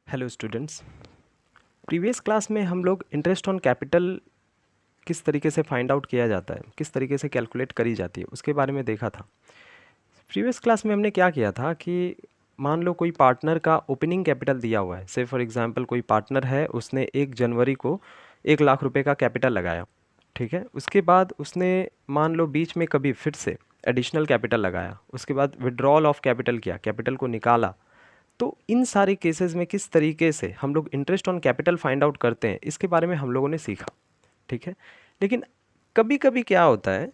Hello students. Previous class में हम लोग इंटरेस्ट ऑन कैपिटल किस तरीके से फाइंड आउट किया जाता है, किस तरीके से कैलकुलेट करी जाती है, उसके बारे में देखा था। प्रीवियस क्लास में हमने क्या किया था कि मान लो कोई पार्टनर का ओपनिंग कैपिटल दिया हुआ है। से फॉर एग्जांपल कोई पार्टनर है, उसने 1 जनवरी को 1 लाख रुपए का कैपिटल लगाया, ठीक है। उसके बाद उसने मान लो बीच में कभी फिर से एडिशनल कैपिटल लगाया, उसके बाद विड्रॉल ऑफ कैपिटल किया, कैपिटल को निकाला। तो इन सारे केसेस में किस तरीके से हम लोग interest on capital find out करते हैं, इसके बारे में हम लोगों ने सीखा, ठीक है। लेकिन कभी कभी क्या होता है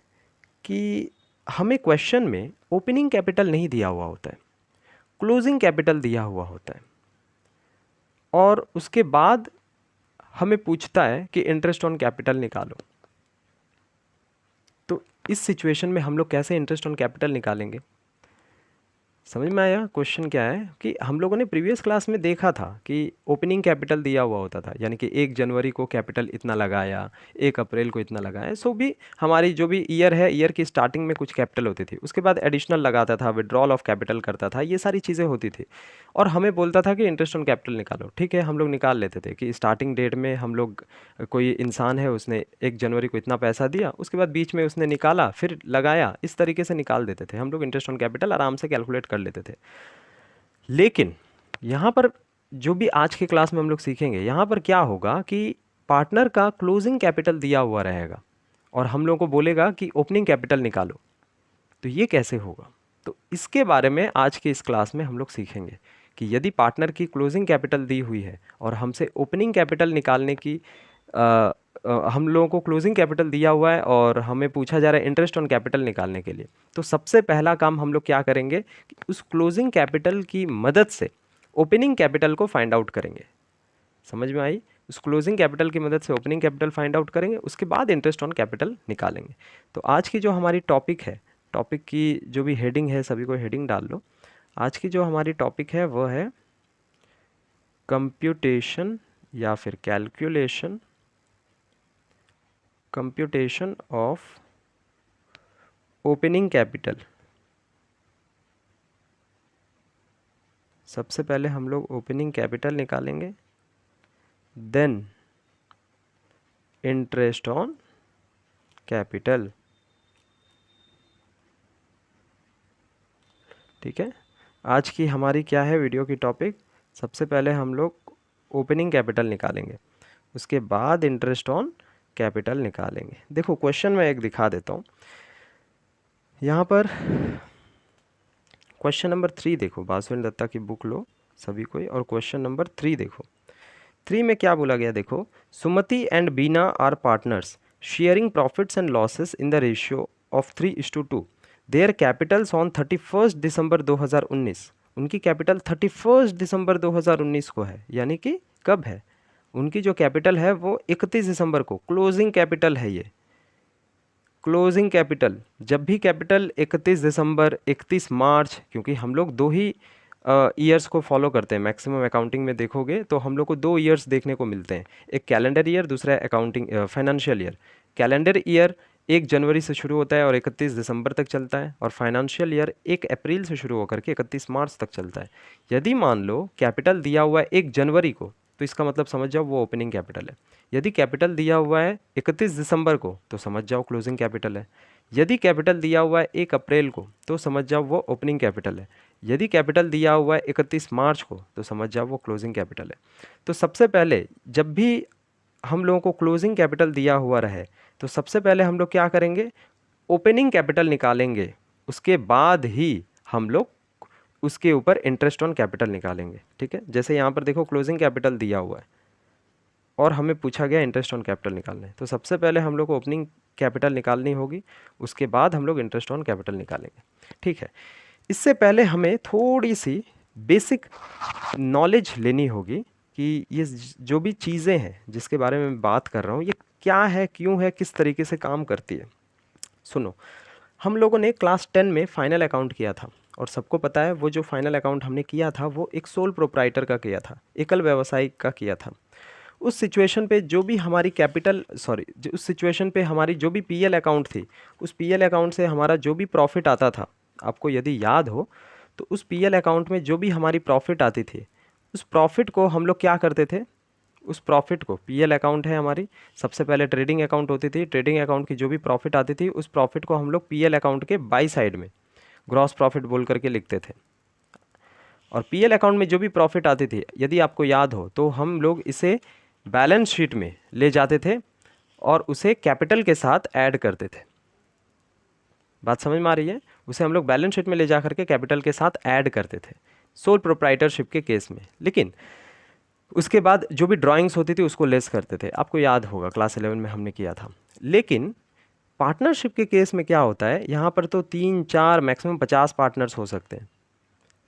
कि हमें क्वेश्चन में ओपनिंग कैपिटल नहीं दिया हुआ होता है, क्लोजिंग कैपिटल दिया हुआ होता है, और उसके बाद हमें पूछता है कि इंटरेस्ट ऑन कैपिटल निकालो। तो इस सिचुएशन में हम लोग कैसे इंटरेस्ट ऑन कैपिटल निकालेंगे? समझ में आया क्वेश्चन क्या है? कि हम लोगों ने प्रीवियस क्लास में देखा था कि ओपनिंग कैपिटल दिया हुआ होता था, यानी कि 1 जनवरी को कैपिटल इतना लगाया, 1 अप्रैल को इतना लगाया। सो भी हमारी जो भी ईयर है, ईयर की स्टार्टिंग में कुछ कैपिटल होती थी, उसके बाद एडिशनल लगाता था, विड्रॉल ऑफ कैपिटल करता था, ये सारी चीज़ें होती थी। और हमें बोलता था कि इंटरेस्ट ऑन कैपिटल निकालो, ठीक है। हम लोग निकाल लेते थे कि स्टार्टिंग डेट में हम लोग, कोई इंसान है उसने 1 जनवरी को इतना पैसा दिया, उसके बाद बीच में उसने निकाला, फिर लगाया, इस तरीके से निकाल देते थे हम लोग। इंटरेस्ट ऑन कैपिटल आराम से कैलकुलेट कर लेते थे। लेकिन यहाँ पर जो भी आज के क्लास में हम लोग सीखेंगे, यहाँ पर क्या होगा कि पार्टनर का क्लोजिंग कैपिटल दिया हुआ रहेगा और हम लोगों को बोलेगा कि ओपनिंग कैपिटल निकालो। तो ये कैसे होगा? तो इसके बारे में आज के इस क्लास में हम लोग सीखेंगे कि यदि पार्टनर की क्लोजिंग कैपिटल दी हुई है और हमसे ओपनिंग कैपिटल निकालने की हम लोगों को क्लोजिंग कैपिटल दिया हुआ है और हमें पूछा जा रहा है इंटरेस्ट ऑन कैपिटल निकालने के लिए, तो सबसे पहला काम हम लोग क्या करेंगे कि उस क्लोजिंग कैपिटल की मदद से ओपनिंग कैपिटल को फाइंड आउट करेंगे। समझ में आई? उस क्लोजिंग कैपिटल की मदद से ओपनिंग कैपिटल फाइंड आउट करेंगे, उसके बाद इंटरेस्ट ऑन कैपिटल निकालेंगे। तो आज की जो हमारी टॉपिक है, टॉपिक की जो भी हेडिंग है, सभी को हेडिंग डाल लो। आज की जो हमारी टॉपिक है वह है कंप्यूटेशन या फिर कंप्यूटेशन ऑफ ओपनिंग कैपिटल। सबसे पहले हम लोग ओपनिंग कैपिटल निकालेंगे, देन इंटरेस्ट ऑन कैपिटल, ठीक है। आज की हमारी क्या है वीडियो की टॉपिक? सबसे पहले हम लोग ओपनिंग कैपिटल निकालेंगे, उसके बाद इंटरेस्ट ऑन कैपिटल निकालेंगे। देखो क्वेश्चन मैं एक दिखा देता हूँ यहाँ पर। क्वेश्चन नंबर 3 देखो, बासुरेंद्र दत्ता की बुक लो सभी कोई, और क्वेश्चन नंबर 3 देखो। 3 में क्या बोला गया देखो, Sumati and Bina are partners sharing profits and losses in the ratio of 3:2। Their capitals on 31 December 2019। उनकी कैपिटल 31 दिसंबर 2019 को है, यानी कि कब है? उनकी जो कैपिटल है वो 31 दिसंबर को क्लोजिंग कैपिटल है। ये क्लोजिंग कैपिटल, जब भी कैपिटल 31 दिसंबर, 31 मार्च, क्योंकि हम लोग दो ही ईयर्स को फॉलो करते हैं मैक्सिमम अकाउंटिंग में देखोगे तो हम लोग को 2 ईयर्स देखने को मिलते हैं, एक कैलेंडर ईयर, दूसरा accounting financial year. Calendar year 1 जनवरी से शुरू होता है और 31 दिसंबर तक चलता है, और फाइनेंशियल ईयर 1 अप्रैल से शुरू होकर के 31 मार्च तक चलता है। यदि मान लो कैपिटल दिया हुआ है 1 जनवरी को, तो इसका मतलब समझ जाओ वो ओपनिंग कैपिटल है। यदि कैपिटल दिया हुआ है 31 दिसंबर को, तो समझ जाओ क्लोजिंग कैपिटल है। यदि कैपिटल दिया हुआ है 1 अप्रैल को, तो समझ जाओ वो ओपनिंग कैपिटल है। यदि कैपिटल दिया हुआ है 31 मार्च को, तो समझ जाओ वो क्लोजिंग कैपिटल है। तो सबसे पहले जब भी हम लोगों को क्लोजिंग कैपिटल दिया हुआ रहे, तो सबसे पहले हम लोग क्या करेंगे, ओपनिंग कैपिटल निकालेंगे, उसके बाद ही हम लोग उसके ऊपर इंटरेस्ट ऑन कैपिटल निकालेंगे, ठीक है। जैसे यहाँ पर देखो क्लोजिंग कैपिटल दिया हुआ है और हमें पूछा गया इंटरेस्ट ऑन कैपिटल निकालना है, तो सबसे पहले हम लोग को ओपनिंग कैपिटल निकालनी होगी, उसके बाद हम लोग इंटरेस्ट ऑन कैपिटल निकालेंगे, ठीक है। इससे पहले हमें थोड़ी सी बेसिक नॉलेज लेनी होगी कि ये जो भी चीज़ें हैं जिसके बारे में मैं बात कर रहा हूँ, ये क्या है, क्यों है, किस तरीके से काम करती है। सुनो, हम लोगों ने क्लास 10 में फाइनल अकाउंट किया था, और सबको पता है वो जो फाइनल अकाउंट हमने किया था वो एक सोल प्रोप्राइटर का किया था, एकल व्यवसायिक का किया था। उस सिचुएशन पे जो भी हमारी उस सिचुएशन पे हमारी जो भी पीएल अकाउंट थी, उस पीएल अकाउंट से हमारा जो भी प्रॉफिट आता था, आपको यदि याद हो तो उस पीएल अकाउंट में जो भी हमारी प्रॉफिट आती थी, उस प्रॉफिट को हम लोग क्या करते थे, उस प्रॉफिट को, पीएल अकाउंट है हमारी, सबसे पहले ट्रेडिंग अकाउंट होती थी, ट्रेडिंग अकाउंट की जो भी प्रॉफिट आती थी उस प्रॉफिट को हम लोग पीएल अकाउंट के बाई साइड में ग्रॉस प्रॉफिट बोल करके लिखते थे। और पीएल अकाउंट में जो भी प्रॉफिट आती थी, यदि आपको याद हो तो हम लोग इसे बैलेंस शीट में ले जाते थे और उसे कैपिटल के साथ ऐड करते थे। बात समझ में आ रही है? उसे हम लोग बैलेंस शीट में ले जा करके कैपिटल के साथ ऐड करते थे सोल प्रोप्राइटरशिप के केस में। लेकिन उसके बाद जो भी ड्राइंग्स होती थी उसको लेस करते थे, आपको याद होगा क्लास 11 में हमने किया था। लेकिन पार्टनरशिप के केस में क्या होता है, यहाँ पर तो 3-4 मैक्सिमम 50 पार्टनर्स हो सकते हैं।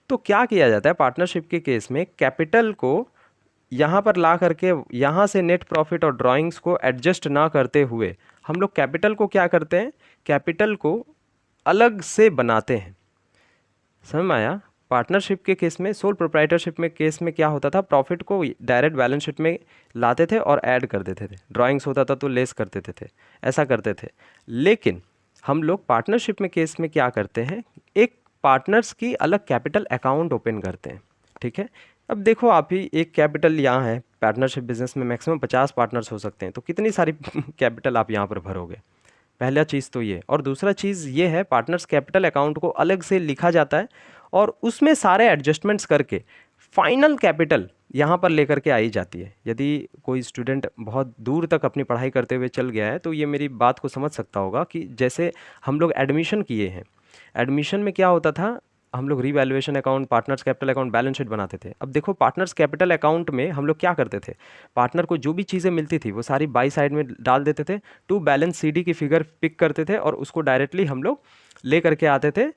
तो क्या किया जाता है पार्टनरशिप के केस में, कैपिटल को यहाँ पर ला करके यहाँ से नेट प्रॉफिट और ड्राइंग्स को एडजस्ट ना करते हुए हम लोग कैपिटल को क्या करते हैं, कैपिटल को अलग से बनाते हैं। समझ में आया? पार्टनरशिप के केस में, सोल प्रोप्राइटरशिप में केस में क्या होता था, प्रॉफिट को डायरेक्ट बैलेंस शीट में लाते थे और ऐड कर देते थे, ड्राइंग्स होता था तो लेस कर देते थे, ऐसा करते थे। लेकिन हम लोग पार्टनरशिप में केस में क्या करते हैं, एक पार्टनर्स की अलग कैपिटल अकाउंट ओपन करते हैं। ठीक है, अब देखो आप ही, एक कैपिटल यहाँ है, पार्टनरशिप बिजनेस में मैक्सिमम 50 पार्टनर्स हो सकते हैं, तो कितनी सारी कैपिटल आप यहाँ पर भरोगे, पहला चीज़ तो ये। और दूसरा चीज़ ये है, पार्टनर्स कैपिटल अकाउंट को अलग से लिखा जाता है और उसमें सारे एडजस्टमेंट्स करके फाइनल कैपिटल यहाँ पर लेकर के आई जाती है। यदि कोई स्टूडेंट बहुत दूर तक अपनी पढ़ाई करते हुए चल गया है तो ये मेरी बात को समझ सकता होगा कि जैसे हम लोग एडमिशन किए हैं, एडमिशन में क्या होता था, हम लोग revaluation account, partners capital account, balance sheet बनाते थे। अब देखो पार्टनर्स कैपिटल अकाउंट में हम लोग क्या करते थे, पार्टनर को जो भी चीज़ें मिलती थी वो सारी बाई साइड में डाल देते थे, टू बैलेंस सीडी की फिगर पिक करते थे और उसको डायरेक्टली हम लोग ले करके आते थे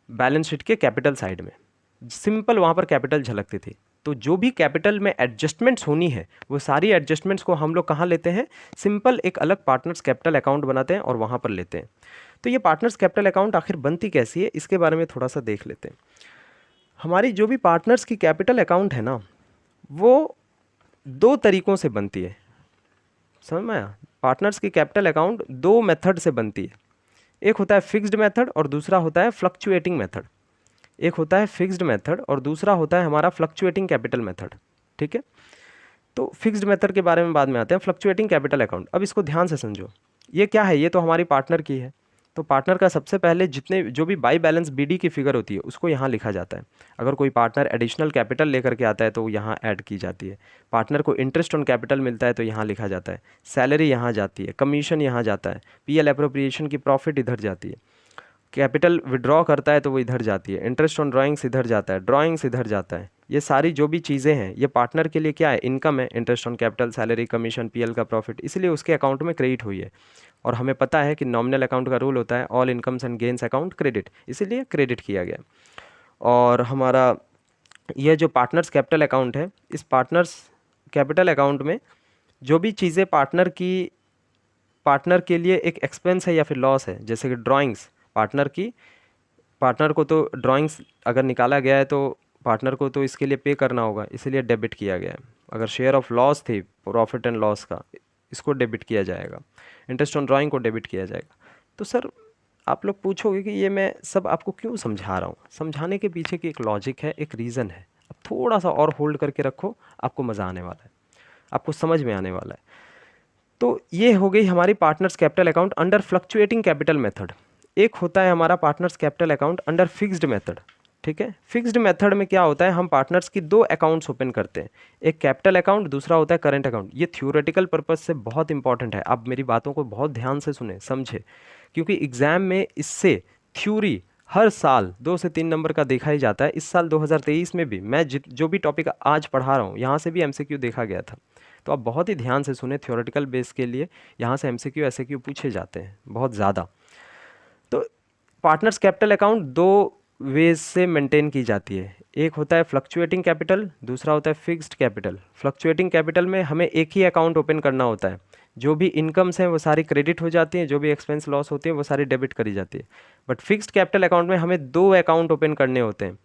बैलेंस शीट के कैपिटल साइड में। सिंपल वहाँ पर कैपिटल झलकती थी। तो जो भी कैपिटल में एडजस्टमेंट्स होनी है वो सारी एडजस्टमेंट्स को हम लोग कहाँ लेते हैं, सिंपल एक अलग पार्टनर्स कैपिटल अकाउंट बनाते हैं और वहाँ पर लेते हैं। तो ये पार्टनर्स कैपिटल अकाउंट आखिर बनती कैसी है, इसके बारे में थोड़ा सा देख लेते हैं। हमारी जो भी पार्टनर्स की कैपिटल अकाउंट है ना, वो दो तरीक़ों से बनती है। समझ में आया? पार्टनर्स की कैपिटल अकाउंट दो मेथड से बनती है, एक होता है फिक्स्ड मेथड और दूसरा होता है फ्लक्चुएटिंग मेथड। एक होता है फिक्स्ड मेथड और दूसरा होता है हमारा फ्लक्चुएटिंग कैपिटल मेथड। ठीक है, तो फिक्स्ड मेथड के बारे में बाद में आते हैं। फ्लक्चुएटिंग कैपिटल अकाउंट, अब इसको ध्यान से समझो, ये क्या है, ये तो हमारी पार्टनर की है। तो पार्टनर का सबसे पहले जितने जो भी बाई बैलेंस बीडी की फिगर होती है उसको यहाँ लिखा जाता है। अगर कोई पार्टनर एडिशनल कैपिटल लेकर के आता है तो यहाँ ऐड की जाती है। पार्टनर को इंटरेस्ट ऑन कैपिटल मिलता है तो यहाँ लिखा जाता है, सैलरी यहाँ जाती है, कमीशन यहाँ जाता है, पीएल एप्रोप्रिएशन की प्रॉफिट इधर जाती है, कैपिटल विड्रॉ करता है तो वो इधर जाती है, इंटरेस्ट ऑन ड्राइंग्स इधर जाता है, ड्राइंग्स इधर जाता है। ये सारी जो भी चीज़ें हैं ये पार्टनर के लिए क्या है, इनकम है, interest on capital, salary, commission, PL का प्रॉफिट, इसलिए उसके अकाउंट में क्रेडिट हुई है। और हमें पता है कि नॉमिनल अकाउंट का रूल होता है all incomes and gains account credit, इसीलिए क्रेडिट किया गया। और हमारा यह जो पार्टनर्स कैपिटल अकाउंट है, इस पार्टनर्स कैपिटल अकाउंट में जो भी चीज़ें पार्टनर के लिए एक एक्सपेंस है या फिर लॉस है, जैसे कि ड्राइंग्स, पार्टनर को तो ड्राइंग्स अगर निकाला गया है तो पार्टनर को तो इसके लिए पे करना होगा, इसीलिए डेबिट किया गया है। अगर शेयर ऑफ लॉस थी प्रॉफिट एंड लॉस का, इसको डेबिट किया जाएगा, इंटरेस्ट ऑन ड्राइंग को डेबिट किया जाएगा। तो सर आप लोग पूछोगे कि ये मैं सब आपको क्यों समझा रहा हूँ, समझाने के पीछे की एक लॉजिक है, एक रीज़न है। अब थोड़ा सा और होल्ड करके रखो, आपको मज़ा आने वाला है, आपको समझ में आने वाला है। तो ये हो गई हमारी partners capital account under fluctuating capital method. एक होता है हमारा partners capital account under fixed method. ठीक है, फिक्स्ड मेथड में क्या होता है, हम पार्टनर्स की दो अकाउंट्स ओपन करते हैं, एक कैपिटल अकाउंट, दूसरा होता है करंट अकाउंट। ये थ्योरेटिकल पर्पस से बहुत इंपॉर्टेंट है, आप मेरी बातों को बहुत ध्यान से सुने समझे, क्योंकि एग्जाम में इससे थ्योरी हर साल 2 से 3 नंबर का देखा ही जाता है। इस साल 2023 में भी मैं जो भी टॉपिक आज पढ़ा रहा हूँ यहाँ से भी एमसीक्यू देखा गया था। तो आप बहुत ही ध्यान से सुने, थ्योरेटिकल बेस के लिए यहाँ से एमसीक्यू एसएक्यू पूछे जाते हैं बहुत ज़्यादा। तो पार्टनर्स कैपिटल अकाउंट दो वेज से मेंटेन की जाती है, एक होता है फ्लक्चुएटिंग कैपिटल, दूसरा होता है फिक्स्ड कैपिटल। फ्लक्चुएटिंग कैपिटल में हमें एक ही अकाउंट ओपन करना होता है, जो भी इनकम्स हैं वो सारी क्रेडिट हो जाती हैं, जो भी एक्सपेंस लॉस होती है वो सारी डेबिट करी जाती है। बट फिक्स्ड कैपिटल अकाउंट में हमें दो अकाउंट ओपन करने होते हैं,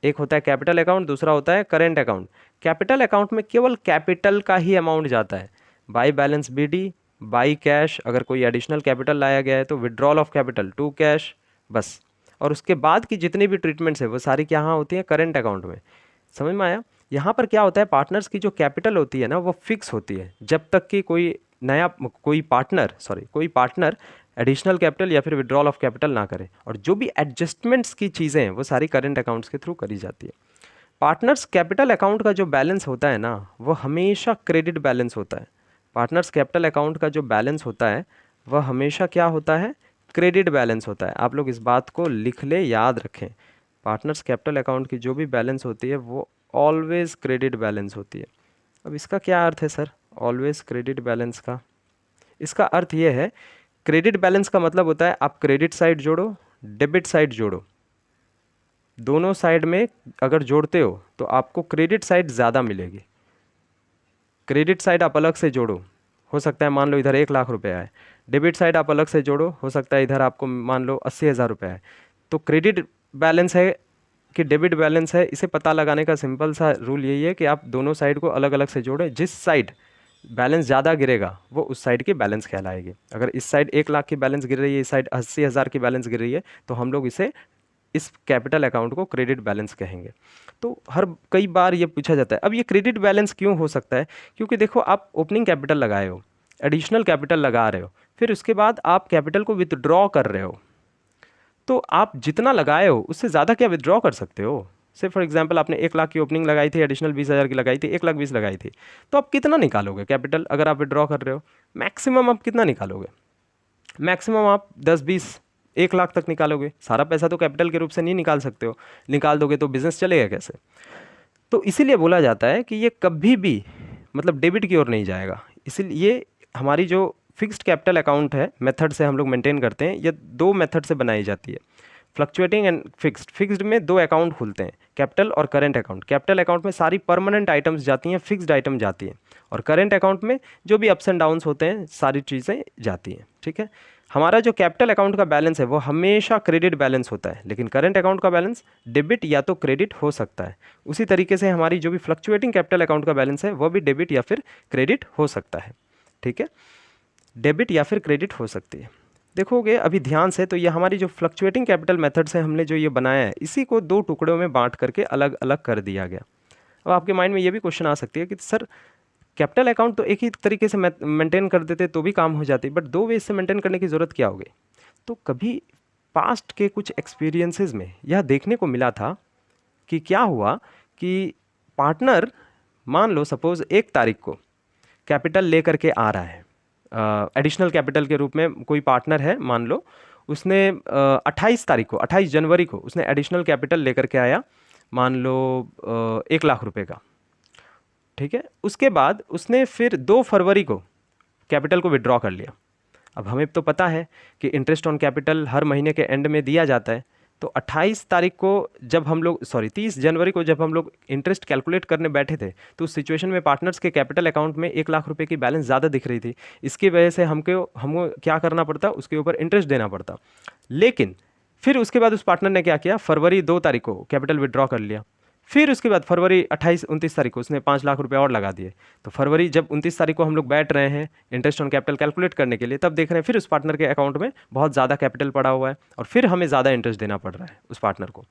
एक होता है कैपिटल अकाउंट, दूसरा होता है करेंट अकाउंट। कैपिटल अकाउंट में केवल कैपिटल का ही अमाउंट जाता है, by balance BD, by cash, अगर कोई एडिशनल कैपिटल लाया गया है तो withdrawal of capital to cash, बस। और उसके बाद की जितनी भी ट्रीटमेंट्स है वो सारी क्या होती हैं, करेंट अकाउंट में। समझ में आया? यहाँ पर क्या होता है, पार्टनर्स की जो कैपिटल होती है ना वो फिक्स होती है, जब तक कि कोई पार्टनर एडिशनल कैपिटल या फिर विड्रॉल ऑफ कैपिटल ना करे, और जो भी एडजस्टमेंट्स की चीज़ें हैं वो सारी करेंट अकाउंट्स के थ्रू करी जाती है। पार्टनर्स कैपिटल अकाउंट का जो बैलेंस होता है ना वो हमेशा क्रेडिट बैलेंस होता है। पार्टनर्स कैपिटल अकाउंट का जो बैलेंस होता है वह हमेशा क्या होता है, क्रेडिट बैलेंस होता है। आप लोग इस बात को लिख ले, याद रखें, पार्टनर्स कैपिटल अकाउंट की जो भी बैलेंस होती है वो ऑलवेज क्रेडिट बैलेंस होती है। अब इसका क्या अर्थ है सर, ऑलवेज क्रेडिट बैलेंस का? इसका अर्थ ये है, क्रेडिट बैलेंस का मतलब होता है आप क्रेडिट साइड जोड़ो, डेबिट साइड जोड़ो, दोनों साइड में अगर जोड़ते हो तो आपको क्रेडिट साइड ज़्यादा मिलेगी। क्रेडिट साइड आप अलग से जोड़ो, हो सकता है मान लो इधर 1 लाख रुपए आए, डेबिट साइड आप अलग से जोड़ो, हो सकता है इधर आपको मान लो 80,000 रुपये आए। तो क्रेडिट बैलेंस है कि डेबिट बैलेंस है, इसे पता लगाने का सिंपल सा रूल यही है कि आप दोनों साइड को अलग अलग से जोड़ें, जिस साइड बैलेंस ज़्यादा गिरेगा वो उस साइड की बैलेंस कहलाएगी। अगर इस साइड 1 लाख की बैलेंस गिर रही है, इस साइड 80,000 की बैलेंस गिर रही है, तो हम लोग इस कैपिटल अकाउंट को क्रेडिट बैलेंस कहेंगे। तो कई बार ये पूछा जाता है, अब ये क्रेडिट बैलेंस क्यों हो सकता है? क्योंकि देखो, आप ओपनिंग कैपिटल लगाए हो, एडिशनल कैपिटल लगा रहे हो, फिर उसके बाद आप कैपिटल को विथड्रॉ कर रहे हो, तो आप जितना लगाए हो उससे ज़्यादा क्या विथड्रॉ कर सकते हो? से फॉर एग्जांपल आपने 1 लाख की ओपनिंग लगाई थी, एडिशनल 20,000 की लगाई थी, 1,20,000 लगाई थी, तो आप कितना निकालोगे कैपिटल? अगर आप विथड्रॉ कर रहे हो मैक्सिमम आप कितना निकालोगे? मैक्सिमम आप 10-20 1 लाख तक निकालोगे। सारा पैसा तो कैपिटल के रूप से नहीं निकाल सकते हो, निकाल दोगे तो बिजनेस चलेगा कैसे? तो इसीलिए बोला जाता है कि ये कभी भी मतलब डेबिट की ओर नहीं जाएगा। इसीलिए ये हमारी जो फिक्स्ड कैपिटल अकाउंट है, मेथड से हम लोग मेंटेन करते हैं, ये 2 मेथड से बनाई जाती है, फ्लक्चुएटिंग एंड फिक्स्ड। फिक्स्ड में 2 अकाउंट खुलते हैं, कैपिटल और करेंट अकाउंट। कैपिटल अकाउंट में सारी परमानेंट आइटम्स जाती हैं, फिक्स्ड आइटम जाती हैं, और करेंट अकाउंट में जो भी अप्स एंड डाउन्स होते हैं सारी चीज़ें जाती हैं। ठीक है, हमारा जो कैपिटल अकाउंट का बैलेंस है वो हमेशा क्रेडिट बैलेंस होता है, लेकिन करेंट अकाउंट का बैलेंस डेबिट या तो क्रेडिट हो सकता है। उसी तरीके से हमारी जो भी फ्लक्चुएटिंग कैपिटल अकाउंट का बैलेंस है वो भी डेबिट या फिर क्रेडिट हो सकता है। ठीक है, डेबिट या फिर क्रेडिट हो सकती है। देखोगे अभी ध्यान से, तो ये हमारी जो फ्लक्चुएटिंग कैपिटल मेथड से हमने जो ये बनाया है, इसी को 2 टुकड़ों में बांट करके अलग अलग कर दिया गया। अब आपके माइंड में ये भी क्वेश्चन आ सकती है कि सर कैपिटल अकाउंट तो एक ही तरीके से मेंटेन कर देते तो भी काम हो जाती, बट 2 वे से मेंटेन करने की ज़रूरत क्या होगी? तो कभी पास्ट के कुछ एक्सपीरियंसेस में यह देखने को मिला था कि क्या हुआ कि पार्टनर, मान लो सपोज़ 1 तारीख को कैपिटल लेकर के आ रहा है, एडिशनल कैपिटल के रूप में कोई पार्टनर है, मान लो उसने 28 तारीख को, 28 जनवरी को उसने एडिशनल कैपिटल लेकर के आया, मान लो 1 लाख रुपए का। ठीक है, उसके बाद उसने फिर 2 फरवरी को कैपिटल को विड्रॉ कर लिया। अब हमें तो पता है कि इंटरेस्ट ऑन कैपिटल हर महीने के एंड में दिया जाता है, तो 28 तारीख को जब हम लोग 30 जनवरी को जब हम लोग इंटरेस्ट कैलकुलेट करने बैठे थे, तो उस सिचुएशन में पार्टनर्स के कैपिटल अकाउंट में 1 लाख रुपए की बैलेंस ज़्यादा दिख रही थी। इसकी वजह से हमको क्या करना पड़ता, उसके ऊपर इंटरेस्ट देना पड़ता। लेकिन फिर उसके बाद उस पार्टनर ने क्या किया, फरवरी 2 तारीख को कैपिटल विड्रॉ कर लिया। फिर उसके बाद फरवरी 28-29 तारीख को उसने 5 लाख रुपए और लगा दिए। तो फरवरी जब 29 तारीख को हम लोग बैठ रहे हैं इंटरेस्ट ऑन कैपिटल कैलकुलेट करने के लिए, तब देख रहे हैं फिर उस पार्टनर के अकाउंट में बहुत ज़्यादा कैपिटल पड़ा हुआ है और फिर हमें ज़्यादा इंटरेस्ट देना पड़ रहा है उस पार्टनर को।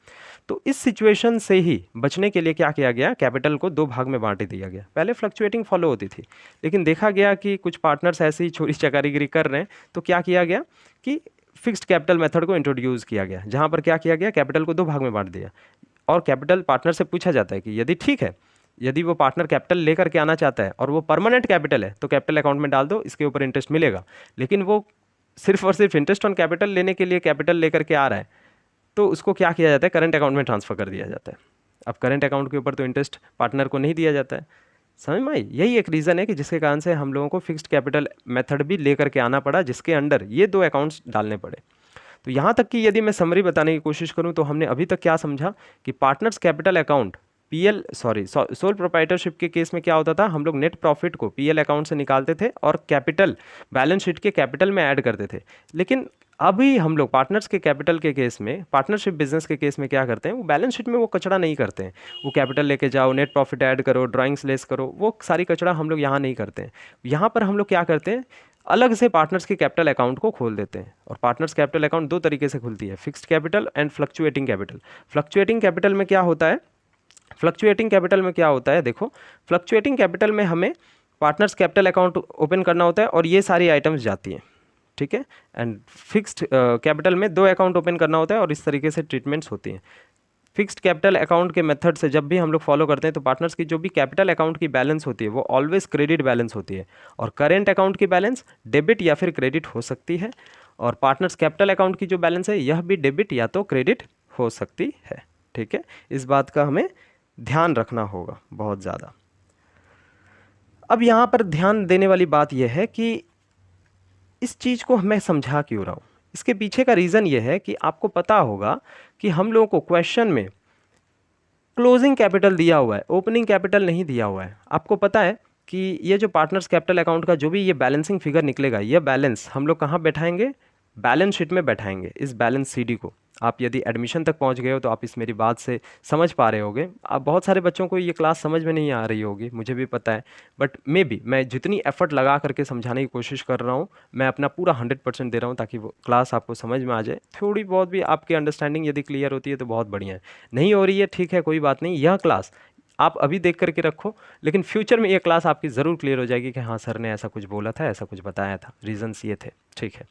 तो इस सिचुएशन से ही बचने के लिए क्या किया गया, कैपिटल को 2 भाग में बांट दिया गया। पहले फ्लक्चुएटिंग फॉलो होती थी, लेकिन देखा गया कि कुछ पार्टनर्स ऐसी चोरी चकारीगिरी कर रहे हैं, तो क्या किया गया कि फिक्स्ड कैपिटल मेथड को इंट्रोड्यूस किया गया, जहाँ पर क्या किया गया, कैपिटल को 2 भाग में बांट दिया। और कैपिटल पार्टनर से पूछा जाता है कि यदि ठीक है, यदि वो पार्टनर कैपिटल लेकर के आना चाहता है और वो परमानेंट कैपिटल है, तो कैपिटल अकाउंट में डाल दो, इसके ऊपर इंटरेस्ट मिलेगा। लेकिन वो सिर्फ और सिर्फ इंटरेस्ट ऑन कैपिटल लेने के लिए कैपिटल लेकर के आ रहा है, तो उसको क्या किया जाता है, करंट अकाउंट में ट्रांसफ़र कर दिया जाता है। अब करंट अकाउंट के ऊपर तो इंटरेस्ट पार्टनर को नहीं दिया जाता है। समझ में आई? यही एक रीज़न है कि जिसके कारण से हम लोगों को फिक्स्ड कैपिटल मेथड भी लेकर के आना पड़ा, जिसके अंडर ये 2 अकाउंट्स डालने पड़े। तो यहाँ तक कि यदि मैं समरी बताने की कोशिश करूँ, तो हमने अभी तक क्या समझा कि partners capital account sole proprietorship के केस में क्या होता था, हम लोग नेट प्रॉफिट को पीएल अकाउंट से निकालते थे और कैपिटल बैलेंस शीट के कैपिटल में ऐड करते थे। लेकिन अभी हम लोग पार्टनर्स के कैपिटल के केस में, पार्टनरशिप बिजनेस के केस में क्या करते हैं, वो बैलेंस शीट में वो कचरा नहीं करते हैं। वो कैपिटल लेके जाओ, नेट प्रॉफिट ऐड करो, ड्राइंग्स लेस करो, वो सारी कचरा हम लोग यहाँ नहीं करते हैं। यहाँ पर हम लोग क्या करते हैं, अलग से पार्टनर्स के कैपिटल अकाउंट को खोल देते हैं। और पार्टनर्स कैपिटल अकाउंट 2 तरीके से खुलती है, fixed capital and fluctuating capital. Fluctuating capital में क्या होता है, फ्लक्चुएटिंग कैपिटल में क्या होता है, देखो फ्लक्चुएटिंग कैपिटल में हमें पार्टनर्स कैपिटल अकाउंट ओपन करना होता है और ये सारी आइटम्स जाती हैं, ठीक है। एंड फिक्स्ड कैपिटल में 2 अकाउंट ओपन करना होता है और इस तरीके से ट्रीटमेंट्स होती हैं। फिक्स्ड कैपिटल अकाउंट के मेथड से जब भी हम लोग फॉलो करते हैं तो पार्टनर्स की जो भी कैपिटल अकाउंट की बैलेंस होती है वो ऑलवेज क्रेडिट बैलेंस होती है, और करेंट अकाउंट की बैलेंस डेबिट या फिर क्रेडिट हो सकती है, और पार्टनर्स कैपिटल अकाउंट की जो बैलेंस है यह भी डेबिट या तो क्रेडिट हो सकती है, ठीक है। इस बात का हमें ध्यान रखना होगा बहुत ज़्यादा। अब यहाँ पर ध्यान देने वाली बात यह है कि इस चीज़ को मैं समझा क्यों रहा हूँ, इसके पीछे का रीज़न ये है कि आपको पता होगा कि हम लोगों को क्वेश्चन में क्लोजिंग कैपिटल दिया हुआ है, ओपनिंग कैपिटल नहीं दिया हुआ है। आपको पता है कि ये जो पार्टनर्स कैपिटल अकाउंट का जो भी ये बैलेंसिंग फिगर निकलेगा, ये बैलेंस हम लोग कहाँ बैठाएंगे, बैलेंस शीट में बैठाएंगे, इस बैलेंस सीडी को। आप यदि एडमिशन तक पहुंच गए हो तो आप इस मेरी बात से समझ पा रहे होगे। आप बहुत सारे बच्चों को ये क्लास समझ में नहीं आ रही होगी, मुझे भी पता है, बट मैं जितनी एफर्ट लगा करके समझाने की कोशिश कर रहा हूँ, मैं अपना पूरा 100% दे रहा हूँ ताकि वो क्लास आपको समझ में आ जाए। थोड़ी बहुत भी आपकी अंडरस्टैंडिंग यदि क्लियर होती है तो बहुत बढ़िया है, नहीं हो रही है ठीक है, कोई बात नहीं। यह क्लास आप अभी देख करके रखो, लेकिन फ्यूचर में यह क्लास आपकी ज़रूर क्लियर हो जाएगी कि हाँ सर ने ऐसा कुछ बोला था, ऐसा कुछ बताया था, रीजंस ये थे, ठीक है।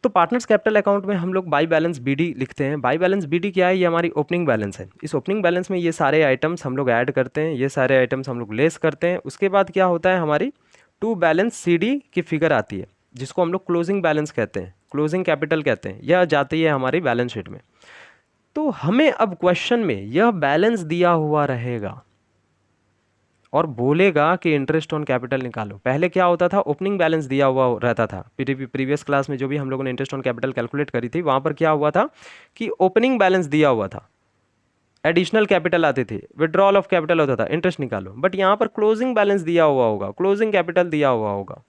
तो पार्टनर्स कैपिटल अकाउंट में हम लोग बाई बैलेंस बीडी लिखते हैं। बाई बैलेंस बीडी क्या है, ये हमारी ओपनिंग बैलेंस है। इस ओपनिंग बैलेंस में ये सारे आइटम्स हम लोग ऐड करते हैं, ये सारे आइटम्स हम लोग लेस करते हैं। उसके बाद क्या होता है, हमारी टू बैलेंस सीडी की फिगर आती है, जिसको हम लोग क्लोजिंग बैलेंस कहते हैं, क्लोजिंग कैपिटल कहते हैं। यह जाती है हमारी बैलेंस शीट में। तो हमें अब क्वेश्चन में यह बैलेंस दिया हुआ रहेगा और बोलेगा कि इंटरेस्ट ऑन कैपिटल निकालो। पहले क्या होता था, ओपनिंग बैलेंस दिया हुआ रहता था। प्रीवियस क्लास में जो भी हम लोगों ने इंटरेस्ट ऑन कैपिटल कैलकुलेट करी थी, वहाँ पर क्या हुआ था कि ओपनिंग बैलेंस दिया हुआ था, एडिशनल कैपिटल आते थे, विड्रॉल ऑफ कैपिटल होता था, इंटरेस्ट निकालो। बट यहाँ पर क्लोजिंग बैलेंस दिया हुआ होगा, क्लोजिंग कैपिटल दिया हुआ होगा,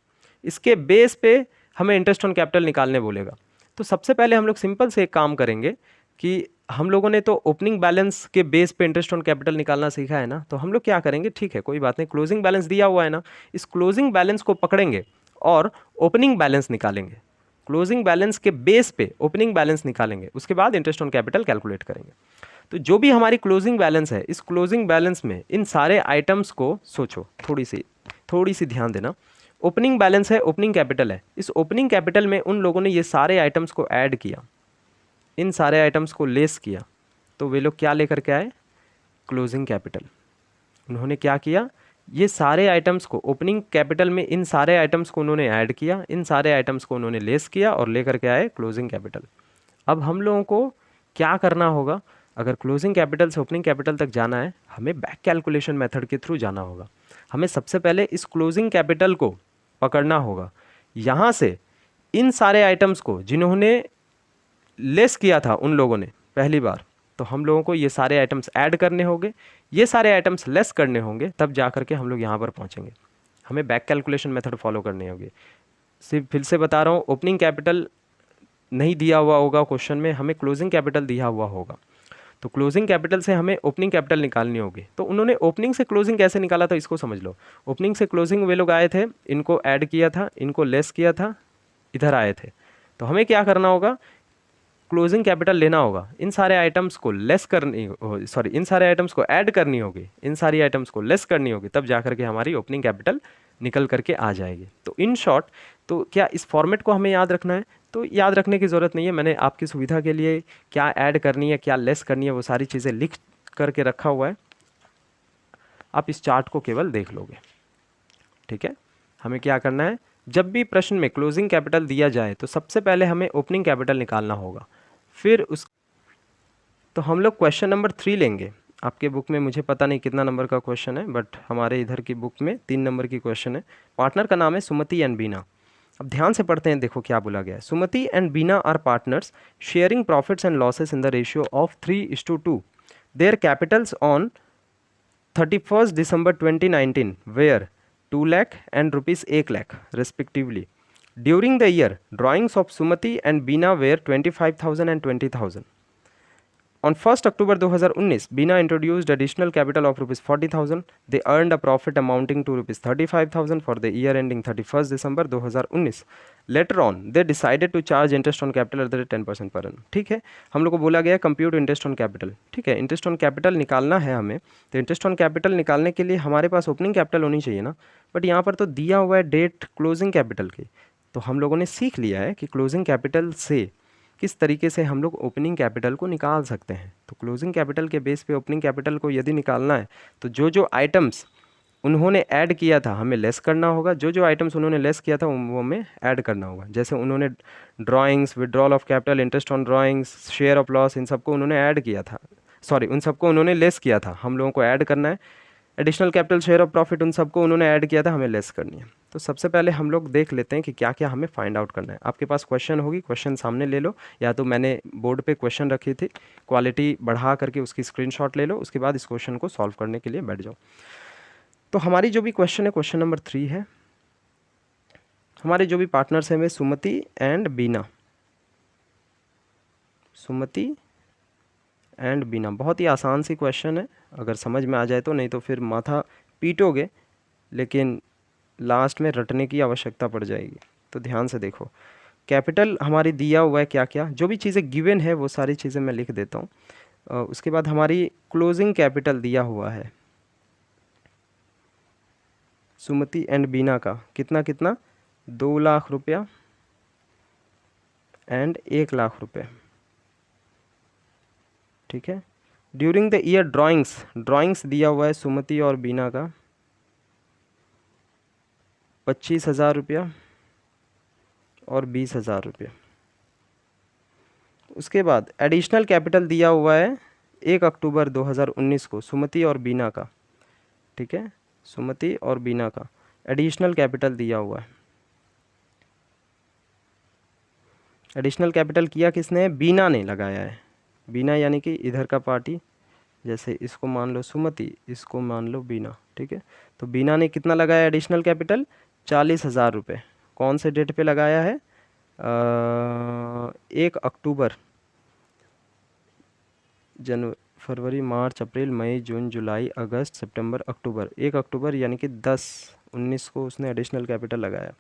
इसके बेस पे हमें इंटरेस्ट ऑन कैपिटल निकालने बोलेगा। तो सबसे पहले हम लोग सिंपल से एक काम करेंगे कि हम लोगों ने तो ओपनिंग बैलेंस के बेस पे इंटरेस्ट ऑन कैपिटल निकालना सीखा है ना, तो हम लोग क्या करेंगे, ठीक है कोई बात नहीं, क्लोजिंग बैलेंस दिया हुआ है ना, इस क्लोजिंग बैलेंस को पकड़ेंगे और ओपनिंग बैलेंस निकालेंगे। क्लोजिंग बैलेंस के बेस पे ओपनिंग बैलेंस निकालेंगे, उसके बाद इंटरेस्ट ऑन कैपिटल कैलकुलेट करेंगे। तो जो भी हमारी क्लोजिंग बैलेंस है, इस क्लोजिंग बैलेंस में इन सारे आइटम्स को सोचो, थोड़ी सी ध्यान देना। ओपनिंग बैलेंस है, ओपनिंग कैपिटल है, इस ओपनिंग कैपिटल में उन लोगों ने ये सारे आइटम्स को ऐड किया, इन सारे आइटम्स को लेस किया, तो वे लोग क्या लेकर के आए, क्लोजिंग कैपिटल। उन्होंने क्या किया, ये सारे आइटम्स को ओपनिंग कैपिटल में इन सारे आइटम्स को उन्होंने ऐड किया, इन सारे आइटम्स को उन्होंने लेस किया और लेकर के आए क्लोजिंग कैपिटल। अब हम लोगों को क्या करना होगा, अगर क्लोजिंग कैपिटल से ओपनिंग कैपिटल तक जाना है, हमें बैक कैलकुलेशन मेथड के थ्रू जाना होगा। हमें सबसे पहले इस क्लोजिंग कैपिटल को पकड़ना होगा, यहाँ से इन सारे आइटम्स को जिन्होंने लेस किया था उन लोगों ने पहली बार, तो हम लोगों को ये सारे आइटम्स ऐड करने होंगे, ये सारे आइटम्स लेस करने होंगे, तब जा करके हम लोग यहाँ पर पहुँचेंगे। हमें बैक कैलकुलेशन मेथड फॉलो करनी होगी। सिर्फ फिर से बता रहा हूँ, ओपनिंग कैपिटल नहीं दिया हुआ होगा क्वेश्चन में, हमें क्लोजिंग कैपिटल दिया हुआ होगा। तो क्लोजिंग कैपिटल से हमें ओपनिंग कैपिटल निकालनी होगी। तो उन्होंने ओपनिंग से क्लोजिंग कैसे निकाला था, इसको समझ लो। ओपनिंग से क्लोजिंग वे लोग आए थे, इनको ऐड किया था, इनको लेस किया था, इधर आए थे। तो हमें क्या करना होगा, क्लोजिंग कैपिटल लेना होगा, इन सारे आइटम्स को इन सारे आइटम्स को ऐड करनी होगी, इन सारी आइटम्स को लेस करनी होगी, तब जा करके हमारी ओपनिंग कैपिटल निकल करके आ जाएगी। तो इन शॉर्ट, तो क्या इस फॉर्मेट को हमें याद रखना है, तो याद रखने की ज़रूरत नहीं है। मैंने आपकी सुविधा के लिए क्या ऐड करनी है, क्या लेस करनी है, वो सारी चीज़ें लिख करके रखा हुआ है। आप इस चार्ट को केवल देख लोगे, ठीक है। हमें क्या करना है, जब भी प्रश्न में क्लोजिंग कैपिटल दिया जाए तो सबसे पहले हमें ओपनिंग कैपिटल निकालना होगा, फिर उस तो हम लोग क्वेश्चन नंबर 3 लेंगे। आपके बुक में मुझे पता नहीं कितना नंबर का क्वेश्चन है, बट हमारे इधर की बुक में 3 नंबर की क्वेश्चन है। पार्टनर का नाम है सुमति एंड बीना। अब ध्यान से पढ़ते हैं, देखो क्या बोला गया है। Sumati and Bina are partners sharing profits and losses in the ratio of 3:2। Their capitals on 31st December 2019 were 2 lakh and rupees 1 lakh respectively. During the year, drawings of Sumati and Beena were 25,000 and 20,000. On 1st October 2019, Bina introduced additional capital of rupees 40,000. They earned a profit amounting to rupees 35,000 for the year ending 31st December 2019. Later on, they decided to charge interest on capital at the rate 10% per annum. ठीक है, हम लोग को बोला गया compute interest on capital. ठीक है, interest on capital निकालना है हमें, तो इंटरेस्ट ऑन कैपिटल निकालने के लिए हमारे पास ओपनिंग कैपिटल होनी चाहिए ना, बट यहाँ पर तो दिया हुआ है डेट क्लोजिंग कैपिटल की. तो हम लोगों ने सीख लिया है कि क्लोजिंग कैपिटल से किस तरीके से हम लोग ओपनिंग कैपिटल को निकाल सकते हैं. तो क्लोजिंग कैपिटल के बेस पे ओपनिंग कैपिटल को यदि निकालना है तो जो जो आइटम्स उन्होंने ऐड किया था हमें लेस करना होगा, जो जो आइटम्स उन्होंने लेस किया था वो हमें ऐड करना होगा. जैसे उन्होंने drawings, withdrawal of capital, interest on drawings, share of loss, इन सबको उन्होंने ऐड किया था, सॉरी उन सबको उन्होंने लेस किया था, हम लोगों को ऐड करना है. Additional capital, share of profit, उन सबको उन्होंने ऐड किया था, हमें लेस करनी है. तो सबसे पहले हम लोग देख लेते हैं कि क्या क्या हमें फाइंड आउट करना है. आपके पास क्वेश्चन होगी, क्वेश्चन सामने ले लो, या तो मैंने बोर्ड पे क्वेश्चन रखी थी, क्वालिटी बढ़ा करके उसकी स्क्रीनशॉट ले लो, उसके बाद इस क्वेश्चन को सॉल्व करने के लिए बैठ जाओ. तो हमारी जो भी क्वेश्चन है, क्वेश्चन नंबर 3 है. हमारे जो भी पार्टनर्स हैं वे सुमति एंड बीना. सुमति एंड बीना, बहुत ही आसान सी क्वेश्चन है, अगर समझ में आ जाए तो, नहीं तो फिर माथा पीटोगे, लेकिन लास्ट में रटने की आवश्यकता पड़ जाएगी. तो ध्यान से देखो, कैपिटल हमारी दिया हुआ है, क्या क्या जो भी चीज़ें गिवन है वो सारी चीज़ें मैं लिख देता हूँ. उसके बाद हमारी क्लोजिंग कैपिटल दिया हुआ है सुमति एंड बीना का, कितना कितना, 2 लाख रुपया एंड 1 लाख रुपये. ठीक है. ड्यूरिंग द ईयर ड्राइंग्स दिया हुआ है सुमति और बीना का 25,000 रुपया और 20,000 रुपये. उसके बाद एडिशनल कैपिटल दिया हुआ है 1 अक्टूबर 2019 को सुमति और बीना का. ठीक है, सुमति और बीना का एडिशनल कैपिटल दिया हुआ है. एडिशनल कैपिटल किया किसने, बीना ने लगाया है. बीना यानी कि इधर का पार्टी, जैसे इसको मान लो सुमति, इसको मान लो बीना. ठीक है, तो बीना ने कितना लगाया एडिशनल कैपिटल, 40,000 रुपये. कौन से डेट पे लगाया है, 1 अक्टूबर, फरवरी, मार्च, अप्रैल, मई, जून, जुलाई, अगस्त, सितंबर, अक्टूबर. 1 अक्टूबर यानी कि 10/19 को उसने एडिशनल कैपिटल लगाया.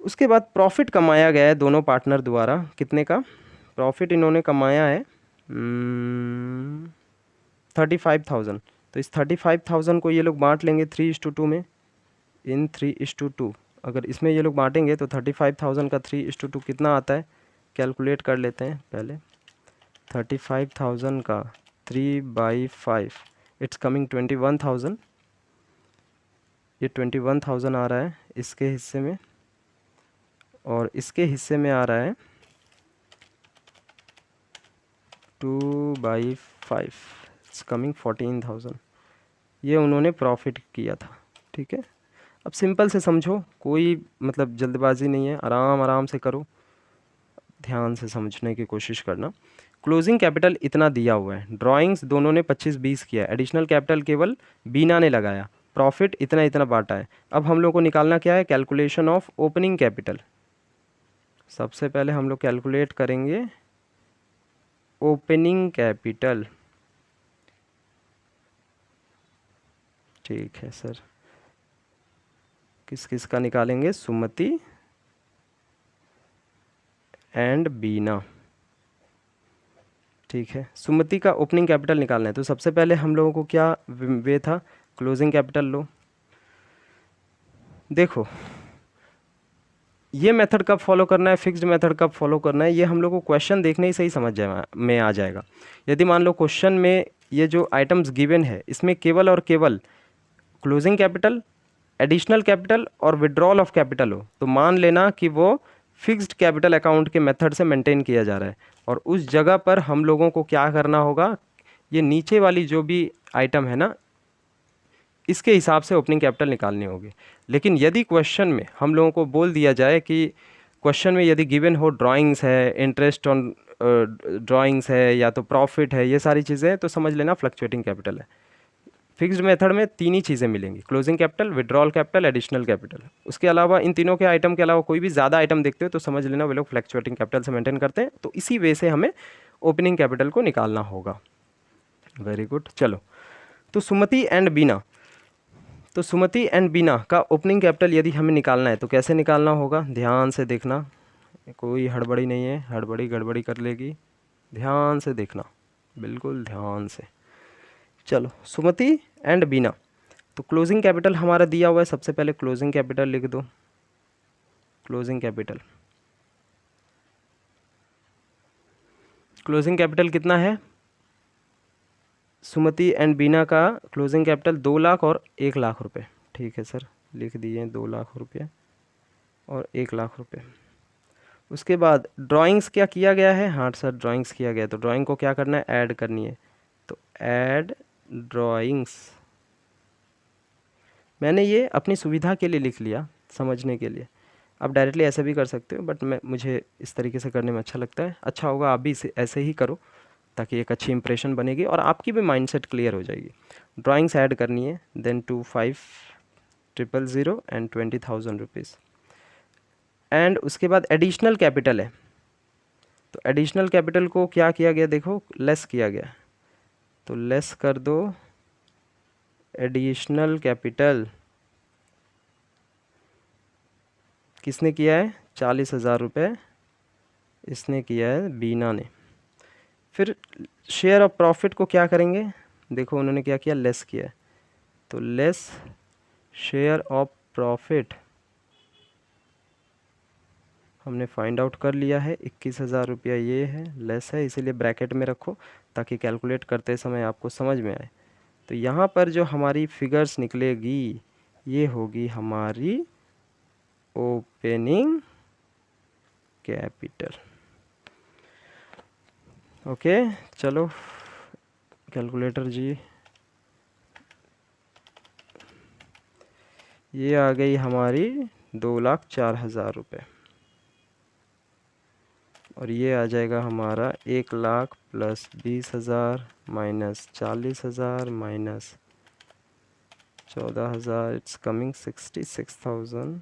उसके बाद प्रॉफिट कमाया गया है दोनों पार्टनर द्वारा, कितने का प्रॉफिट इन्होंने कमाया है, 35,000. तो इस 35,000 को ये लोग बांट लेंगे 3:2 में, इन 3:2. अगर इसमें ये लोग बांटेंगे तो 35,000 का 3:2 कितना आता है, कैलकुलेट कर लेते हैं पहले. 35,000 का 3/5, इट्स कमिंग 21,000. ये 21,000 आ रहा है इसके हिस्से में, और इसके हिस्से में आ रहा है 2/5, इट्स कमिंग 14,000. ये उन्होंने प्रॉफिट किया था. ठीक है, अब सिंपल से समझो, कोई मतलब जल्दबाजी नहीं है, आराम आराम से करो, ध्यान से समझने की कोशिश करना. क्लोजिंग कैपिटल इतना दिया हुआ है, ड्राइंग्स दोनों ने 25-20 किया, एडिशनल कैपिटल केवल बीना ने लगाया, प्रॉफिट इतना इतना बांटा है. अब हम लोग को निकालना क्या है, कैलकुलेशन ऑफ ओपनिंग कैपिटल. सबसे पहले हम लोग कैलकुलेट करेंगे ओपनिंग कैपिटल. ठीक है सर, किस किस का निकालेंगे, सुमति एंड बीना. ठीक है, सुमति का ओपनिंग कैपिटल निकालना है, तो सबसे पहले हम लोगों को क्या वे था, क्लोजिंग कैपिटल लो. देखो ये मेथड कब फॉलो करना है, फिक्स्ड मेथड कब फॉलो करना है, ये हम लोग को क्वेश्चन देखने ही सही समझ में आ जाएगा. यदि मान लो क्वेश्चन में ये जो आइटम्स गिवन है इसमें केवल और केवल क्लोजिंग कैपिटल, एडिशनल कैपिटल और विड्रॉल ऑफ कैपिटल हो, तो मान लेना कि वो फिक्स्ड कैपिटल अकाउंट के मेथड से मेंटेन किया जा रहा है. और उस जगह पर हम लोगों को क्या करना होगा, ये नीचे वाली जो भी आइटम है ना, इसके हिसाब से ओपनिंग कैपिटल निकालनी होगी. लेकिन यदि क्वेश्चन में हम लोगों को बोल दिया जाए कि क्वेश्चन में यदि गिवन हो ड्राइंग्स है, इंटरेस्ट ऑन ड्राइंग्स है, या तो प्रॉफिट है, ये सारी चीज़ें, तो समझ लेना फ्लक्चुएटिंग कैपिटल है. फिक्स्ड मेथड में 3 ही चीज़ें मिलेंगी, closing capital, withdrawal capital, additional capital. उसके अलावा इन तीनों के आइटम के अलावा कोई भी ज़्यादा आइटम देखते हो तो समझ लेना वे लोग फ्लक्चुएटिंग कैपिटल से मेंटेन करते हैं. तो इसी वे से हमें ओपनिंग कैपिटल को निकालना होगा। Very good. चलो, तो सुमति एंड बीना, तो सुमति एंड बीना का ओपनिंग कैपिटल यदि हमें निकालना है तो कैसे निकालना होगा, ध्यान से देखना, कोई हड़बड़ी नहीं है, हड़बड़ी गड़बड़ी कर लेगी, ध्यान से देखना, बिल्कुल ध्यान से। चलो, सुमति एंड बीना, तो क्लोजिंग कैपिटल हमारा दिया हुआ है, सबसे पहले क्लोजिंग कैपिटल लिख दो। क्लोजिंग कैपिटल, क्लोजिंग कैपिटल कितना है सुमति एंड बीना का, क्लोजिंग कैपिटल 2 लाख और 1 लाख रुपए। ठीक है सर, लिख दिए 2 लाख रुपये और 1 लाख रुपये। उसके बाद ड्राइंग्स क्या किया गया है, हाँ सर ड्राइंग्स किया गया, तो ड्राइंग को क्या करना है, ऐड करनी है, तो ऐड ड्राइंग्स। मैंने ये अपनी सुविधा के लिए लिख लिया, समझने के लिए। आप डायरेक्टली ऐसे भी कर सकते हो, बट मुझे इस तरीके से करने में अच्छा लगता है। अच्छा होगा आप भी इसे ऐसे ही करो, ताकि एक अच्छी इंप्रेशन बनेगी और आपकी भी माइंडसेट क्लियर हो जाएगी। ड्राइंग्स ऐड करनी है, देन 25,000 एंड 20,000 रुपीज़। एंड उसके बाद एडिशनल कैपिटल है, तो एडिशनल कैपिटल को क्या किया गया, देखो लेस किया गया, तो लेस कर दो एडिशनल कैपिटल। किसने किया है, 40,000 रुपये इसने किया है, बीना ने। फिर शेयर ऑफ प्रॉफिट को क्या करेंगे, देखो उन्होंने क्या किया, लेस किया है, तो लेस शेयर ऑफ प्रॉफिट हमने फाइंड आउट कर लिया है, 21,000 रुपया ये है, लेस है, इसीलिए ब्रैकेट में रखो ताकि कैलकुलेट करते समय आपको समझ में आए। तो यहाँ पर जो हमारी फिगर्स निकलेगी ये होगी हमारी ओपनिंग कैपिटल। ओके, चलो कैलकुलेटर जी, ये आ गई हमारी 2,04,000 रुपये, और ये आ जाएगा हमारा 1 lakh plus 20,000 minus 40,000 minus 14,000, it's coming 66,000।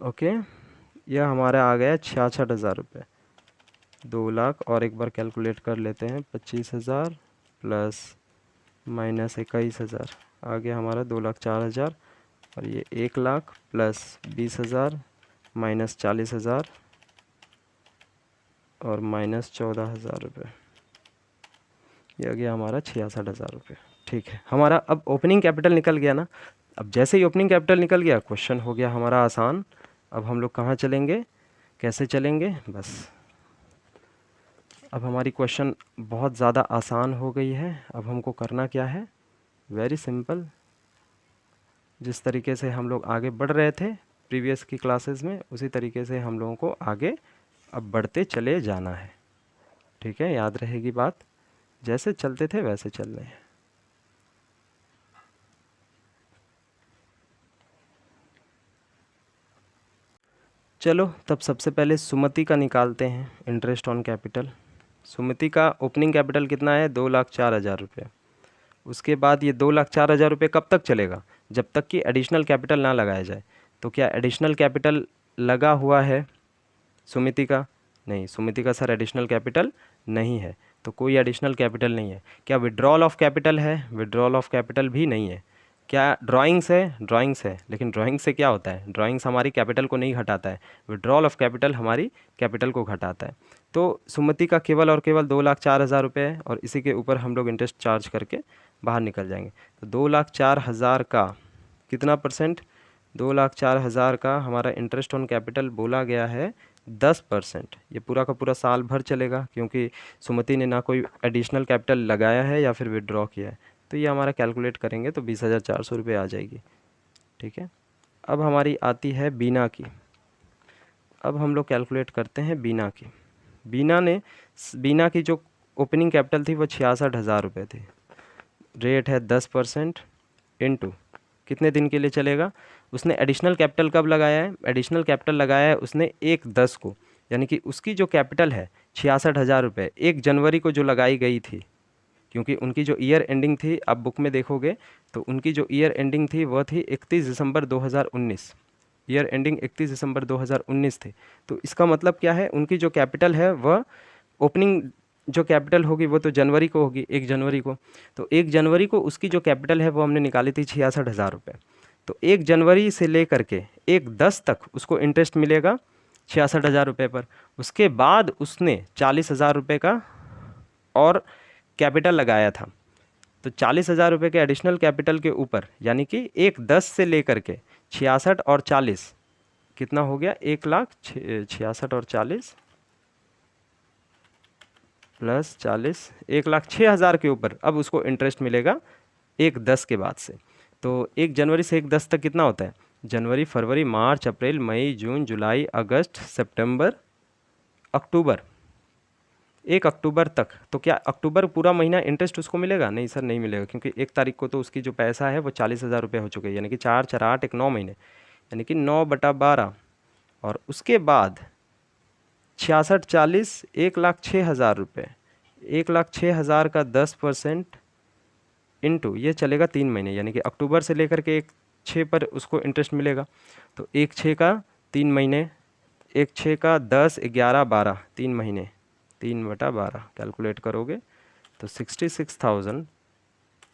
Okay, यह हमारा आ गया 66,000 रुपये। 2 लाख और एक बार कैलकुलेट कर लेते हैं, 25,000 प्लस माइनस 21,000, आ गया हमारा 2,04,000, और ये 1 लाख प्लस 20,000 माइनस 40,000 और माइनस 14,000 रुपये, ये आ गया हमारा 66,000 रुपये। ठीक है, हमारा अब ओपनिंग कैपिटल निकल गया ना। अब जैसे ही ओपनिंग कैपिटल निकल गया, क्वेश्चन हो गया हमारा आसान। अब हम लोग कहाँ चलेंगे, कैसे चलेंगे, बस अब हमारी क्वेश्चन बहुत ज़्यादा आसान हो गई है। अब हमको करना क्या है, वेरी सिंपल, जिस तरीके से हम लोग आगे बढ़ रहे थे प्रीवियस की क्लासेस में, उसी तरीके से हम लोगों को आगे अब बढ़ते चले जाना है। ठीक है, याद रहेगी बात, जैसे चलते थे वैसे चल रहे हैं। चलो, तब सबसे पहले सुमति का निकालते हैं, इंटरेस्ट ऑन कैपिटल। सुमति का ओपनिंग कैपिटल कितना है, 2,04,000 रुपये। उसके बाद ये 2,04,000 रुपये कब तक चलेगा, जब तक कि एडिशनल कैपिटल ना लगाया जाए। तो क्या एडिशनल कैपिटल लगा हुआ है सुमिति का, नहीं, सुमिति का सर एडिशनल कैपिटल नहीं है, तो कोई एडिशनल कैपिटल नहीं है। क्या विड्रॉल ऑफ कैपिटल है, विड्रॉल ऑफ कैपिटल भी नहीं है। क्या ड्राइंग्स है, ड्राइंग्स है, लेकिन ड्राइंग से क्या होता है, ड्राइंग्स हमारी कैपिटल को नहीं घटाता है, विड्रॉल ऑफ कैपिटल हमारी कैपिटल को घटाता है। तो सुमति का केवल और केवल 2,04,000 रुपये है, और इसी के ऊपर हम लोग इंटरेस्ट चार्ज करके बाहर निकल जाएंगे। तो 2,04,000 का कितना परसेंट, 2,04,000 का हमारा इंटरेस्ट ऑन कैपिटल बोला गया है 10%। ये पूरा का पूरा साल भर चलेगा, क्योंकि सुमति ने ना कोई एडिशनल कैपिटल लगाया है या फिर विड्रॉ किया है। तो ये हमारा कैलकुलेट करेंगे तो 20,400 रुपये आ जाएगी। ठीक है, अब हमारी आती है बीना की। अब हम लोग कैलकुलेट करते हैं बीना की। बीना की जो ओपनिंग कैपिटल थी वो 66,000 रुपये थी। रेट है 10% इनटू कितने दिन के लिए चलेगा। उसने एडिशनल कैपिटल कब लगाया है, एडिशनल कैपिटल लगाया है उसने 1/10 को, यानी कि उसकी जो कैपिटल है 66,000 रुपये 1 जनवरी को जो लगाई गई थी, क्योंकि उनकी जो ईयर एंडिंग थी, आप बुक में देखोगे तो उनकी जो ईयर एंडिंग थी वह थी 31 दिसंबर 2019। ईयर एंडिंग 31 दिसंबर 2019 थे। तो इसका मतलब क्या है, उनकी जो कैपिटल है वह ओपनिंग जो कैपिटल होगी वो तो जनवरी को होगी, 1 जनवरी को। तो 1 जनवरी को उसकी जो कैपिटल है वो हमने निकाली थी 66,000 रुपये। तो 1 जनवरी से लेकर के 1/10 तक उसको इंटरेस्ट मिलेगा 66,000 रुपये पर। उसके बाद उसने 40,000 रुपये का और कैपिटल लगाया था। तो 40,000 रुपये के एडिशनल कैपिटल के ऊपर, यानी कि 1/10 से लेकर के 66 और 40 कितना हो गया, 1,66,000 और 40 प्लस 40, 1,06,000 के ऊपर अब उसको इंटरेस्ट मिलेगा 1/10 के बाद से। तो 1 जनवरी से 1/10 तक कितना होता है, जनवरी, फरवरी, मार्च, अप्रैल, मई, जून, जुलाई, अगस्त, सितंबर, अक्टूबर, 1 अक्टूबर तक। तो क्या अक्टूबर पूरा महीना इंटरेस्ट उसको मिलेगा? नहीं सर, नहीं मिलेगा, क्योंकि 1 तारीख को तो उसकी जो पैसा है वो 40,000 रुपये हो चुके हैं, यानी कि 4 4 8 1 9 महीने, यानी कि 9/12। और उसके बाद 66 40 1,06,000 रुपये, 1,06,000 का 10% इंटू ये चलेगा 3 महीने, यानी कि अक्टूबर से लेकर के 1/6 पर उसको इंटरेस्ट मिलेगा। तो 1/6 का 3 महीने, 1/6 का 10 11 12 3 महीने, 3/12 कैलकुलेट करोगे तो 66,000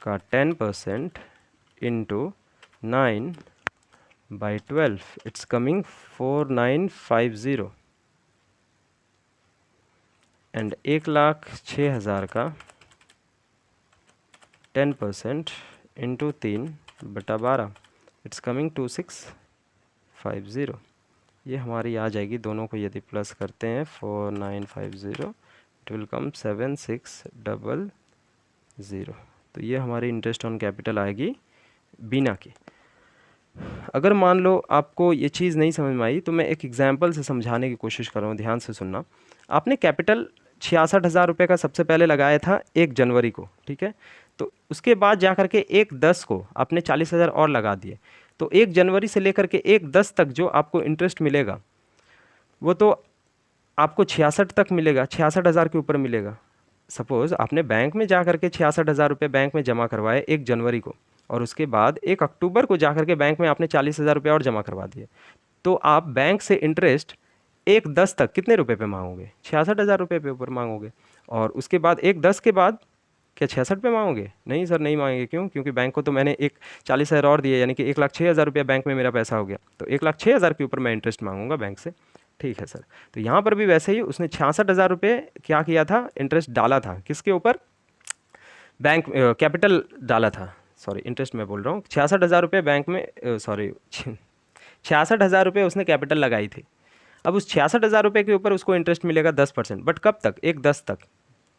का 10% इंटू 9/12 इट्स कमिंग 4950। एंड 1,06,000 का 10% इंटू 3/12 इट्स कमिंग 2650। ये हमारी आ जाएगी, दोनों को यदि प्लस करते हैं 4950 इट विल कम 7600। तो ये हमारी इंटरेस्ट ऑन कैपिटल आएगी बीना की। अगर मान लो आपको ये चीज़ नहीं समझ में आई तो मैं एक एग्जांपल से समझाने की कोशिश कर रहा हूँ, ध्यान से सुनना। आपने कैपिटल 66,000 रुपये का सबसे पहले लगाया था 1 जनवरी को, ठीक है। तो उसके बाद जा कर के 1/10 को आपने 40,000 और लगा दिए। तो 1 जनवरी से लेकर के 1/10 तक जो आपको इंटरेस्ट मिलेगा वो तो आपको 66 तक मिलेगा, 66,000 के ऊपर मिलेगा। सपोज़ आपने बैंक में जा करके 66,000 रुपये बैंक में जमा करवाए 1 जनवरी को, और उसके बाद 1 अक्टूबर को जा करके बैंक में आपने 40,000 रुपये और जमा करवा दिए। तो आप बैंक से इंटरेस्ट 1/10 तक कितने रुपए पे मांगोगे? 66,000 रुपये पे ऊपर मांगोगे। और उसके बाद 1/10 के बाद क्या 66 पे मांगोगे? नहीं सर, नहीं मांगेंगे। क्यों? क्योंकि बैंक को तो मैंने 40,000 और दिए, यानी कि 1,06,000 रुपया बैंक में मेरा पैसा हो गया। तो 1,06,000 के ऊपर मैं इंटरेस्ट मांगूंगा बैंक से। ठीक है सर। तो यहाँ पर भी वैसे ही उसने 66,000 रुपये क्या किया था, इंटरेस्ट डाला था किसके ऊपर? बैंक कैपिटल डाला था, सॉरी इंटरेस्ट मैं बोल रहा हूँ। 66,000 रुपये बैंक में, सॉरी 66,000 रुपये उसने कैपिटल लगाई थी। अब उस 66,000 रुपये के ऊपर उसको इंटरेस्ट मिलेगा 10%, बट कब तक? 1/10 तक।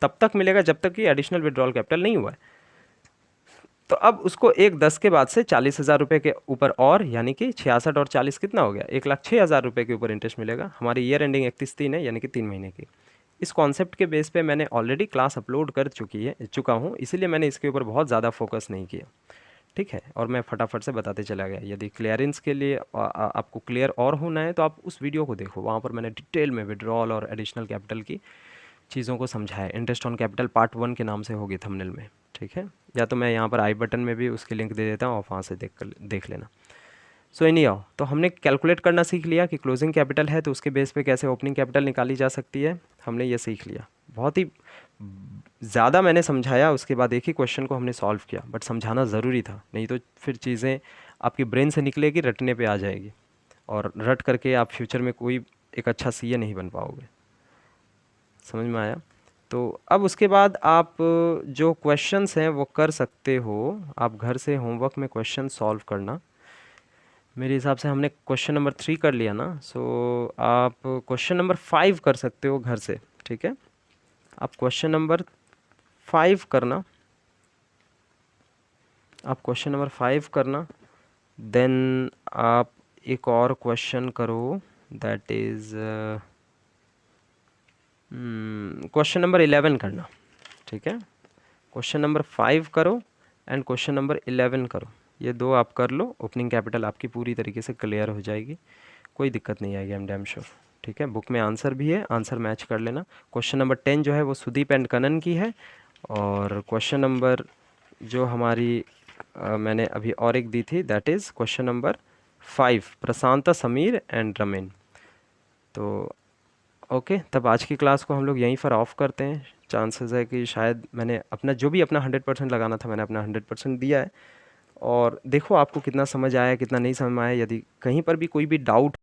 तब तक मिलेगा जब तक कि एडिशनल विड्रॉल कैपिटल नहीं हुआ है। तो अब उसको 1/10 के बाद से 40,000 रुपये के ऊपर और, यानी कि 66 और 40 कितना हो गया? 1,06,000 रुपये के ऊपर इंटरेस्ट मिलेगा। हमारी ईयर एंडिंग 31/3 है, यानी कि 3 महीने की। इस कॉन्सेप्ट के बेस पे मैंने ऑलरेडी क्लास अपलोड कर चुका हूँ, इसीलिए मैंने इसके ऊपर बहुत ज़्यादा फोकस नहीं किया। ठीक है, और मैं फटाफट से बताते चला गया। यदि क्लियरेंस के लिए आपको क्लियर और होना है तो आप उस वीडियो को देखो, वहाँ पर मैंने डिटेल में विड्रॉल और एडिशनल कैपिटल की चीज़ों को समझाया। इंटरेस्ट ऑन कैपिटल पार्ट 1 के नाम से होगी थंबनेल में, ठीक है। या तो मैं यहाँ पर आई बटन में भी उसकी लिंक दे देता हूँ, आप वहाँ से देख लेना। सो एनी हाउ, तो हमने कैलकुलेट करना सीख लिया कि क्लोजिंग कैपिटल है तो उसके बेस पे कैसे ओपनिंग कैपिटल निकाली जा सकती है, हमने ये सीख लिया। बहुत ही ज़्यादा मैंने समझाया, उसके बाद एक ही क्वेश्चन को हमने सॉल्व किया, बट समझाना ज़रूरी था, नहीं तो फिर चीज़ें आपकी ब्रेन से निकलेगी, रटने पे आ जाएगी, और रट करके आप फ्यूचर में कोई एक अच्छा सीए नहीं बन पाओगे। समझ में आया? तो अब उसके बाद आप जो क्वेश्चंस हैं वो कर सकते हो, आप घर से होमवर्क में क्वेश्चन सॉल्व करना। मेरे हिसाब से हमने क्वेश्चन नंबर 3 कर लिया ना, सो आप क्वेश्चन नंबर 5 कर सकते हो घर से, ठीक है। आप क्वेश्चन नंबर 5 करना, आप क्वेश्चन नंबर 5 करना, देन आप एक और क्वेश्चन करो, दैट इज़ क्वेश्चन नंबर 11 करना, ठीक है। क्वेश्चन नंबर 5 करो एंड क्वेश्चन नंबर 11 करो, ये दो आप कर लो। ओपनिंग कैपिटल आपकी पूरी तरीके से क्लियर हो जाएगी, कोई दिक्कत नहीं आएगी, आई एम डैम श्योर, ठीक है। बुक में आंसर भी है, आंसर मैच कर लेना। क्वेश्चन नंबर 10 जो है वो सुदीप एंड कनन की है, और क्वेश्चन नंबर जो हमारी मैंने अभी और एक दी थी, that is question number 5 Prashanta, Sameer and Ramen. तो ओके, तब आज की क्लास को हम लोग यहीं पर ऑफ करते हैं। चांसेस है कि शायद मैंने अपना जो भी अपना 100% लगाना था मैंने अपना 100% दिया है। और देखो आपको कितना समझ आया कितना नहीं समझ में आया। यदि कहीं पर भी कोई भी डाउट